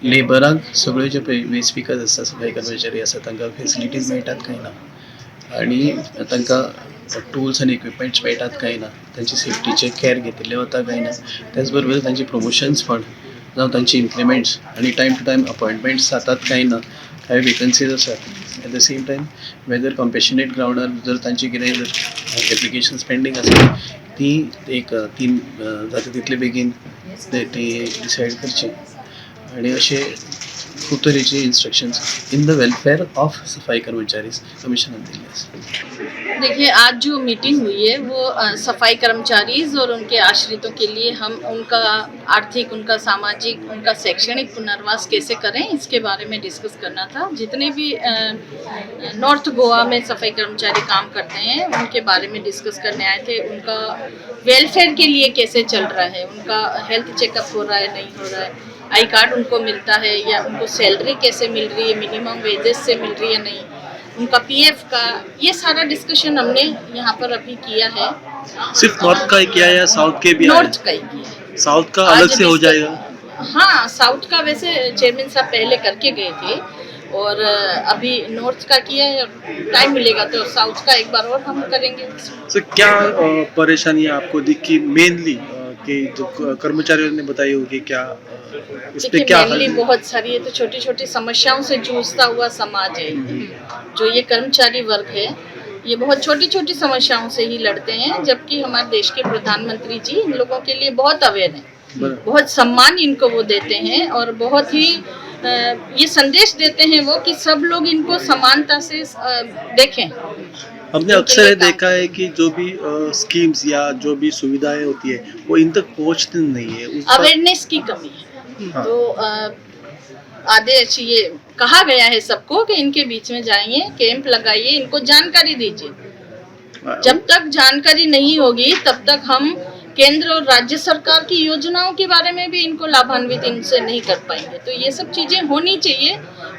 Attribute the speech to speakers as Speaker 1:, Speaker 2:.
Speaker 1: लेबराक सगळ्यो ज्यो पळय वेंचणुका आसता सफाई कर्मचारी आसा तांकां फेसिलिटीज मेळटात काय ना आनी तांकां टूल्स आनी इक्विपमेंट्स मेळटात काय ना, तांची सेफ्टीचे केअर घेतिल्ले वता काय ना, त्याच बरोबर तांची प्रमोशन्स पण जावं तांची इन्क्रिमेंट्स आनी टायम टू टायम अपॉयंटमेंट्स जातात काय ना, कांय वेकन्सीज आसात at the same time whether compassionate ग्रावंडार जर तांची कितेंय जर एप्लिकेशन्स पेंडींग आसत ती एक 3 जाता तितले बेगीन ती डिसायड करची आणि असे खूब तरेचे instructions in the welfare of सफाई कर्मचारीज कमिशनन दिल्ले आसा.
Speaker 2: देखिए, आज जो मीटिंग हुई है वो सफाई कर्मचारीज और उनके आश्रितों के लिए हम उनका आर्थिक, उनका सामाजिक, उनका शैक्षणिक पुनर्वास कैसे करें इसके बारे में डिस्कस करना था. जितने भी नॉर्थ गोवा में सफाई कर्मचारी काम करते हैं उनके बारे में डिस्कस करने आए थे. उनका वेलफेयर के लिए कैसे चल रहा है, उनका हेल्थ चेकअप हो रहा है नहीं हो रहा है, आई कार्ड उनको मिलता है या उनको सैलरी कैसे मिल रही है, मिनिमम वेजेस से मिल रही है नहीं, उनका पीएफ का, ये सारा डिस्कशन हमने यहाँ पर अभी किया है.
Speaker 3: सिर्फ नॉर्थ का ही किया है या साउथ के भी आए?
Speaker 2: नॉर्थ का ही किया है.
Speaker 3: साउथ का अलग से हो जाएगा?
Speaker 2: हाँ, साउथ का वैसे चेयरमैन साहब पहले करके गए थे और अभी नॉर्थ का किया है. टाइम मिलेगा तो साउथ का एक बार और हम करेंगे.
Speaker 3: सर क्या परेशानियाँ आपको दिखी मेनली कि जो कर्मचारियों ने बताई होगी, क्या इस पे
Speaker 2: देखिए,
Speaker 3: क्या
Speaker 2: मेनली
Speaker 3: हल?
Speaker 2: बहुत सारी है तो छोटी छोटी समस्याओं से जूझता हुआ समाज है. जो ये कर्मचारी वर्ग है ये बहुत छोटी छोटी समस्याओं से ही लड़ते हैं, जबकि हमारे देश के प्रधानमंत्री जी इन लोगों के लिए बहुत अवेयर हैं. बहुत सम्मान इनको वो देते हैं और बहुत ही ये संदेश देते हैं वो कि सब लोग इनको समानता से देखें.
Speaker 3: हमने अक्सर ये देखा है कि जो भी स्कीम्स या जो भी सुविधाएं होती है वो इन तक पहुंचती नहीं है.
Speaker 2: अवेयरनेस की कमी है.
Speaker 3: हाँ.
Speaker 2: तो आदेश ये कहा गया है सबको कि इनके बीच में जाइए, कैंप लगाइए, इनको जानकारी दीजिए. जब तक जानकारी नहीं होगी तब तक हम केंद्र और राज्य सरकार की योजनाओं के बारे में भी इनको लाभान्वित इनसे नहीं कर पाएंगे. तो ये सब चीजें होनी चाहिए.